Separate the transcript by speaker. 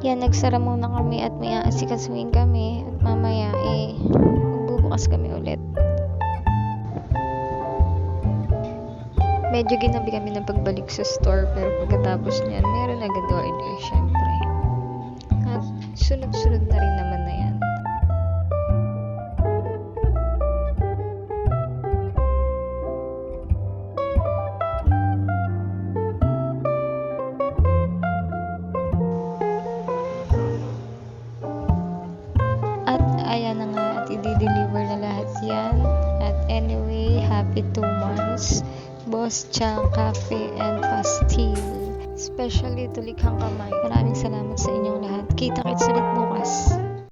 Speaker 1: Yan, nagsara muna kami at may aasikasuhin kami at mamaya magbubukas kami ulit. Medyo ginabi kami ng pagbalik sa store, pero pagkatapos niyan, meron agad order syempre. At sunod-sunod na rin naman na yan. At ayan na nga, at i-deliver na lahat yan. At anyway, happy 2 months. Boss Chang Cafe and Pastil. Especially to Likhang Kamay. Maraming salamat sa inyong lahat. Kita-kits ulit bukas.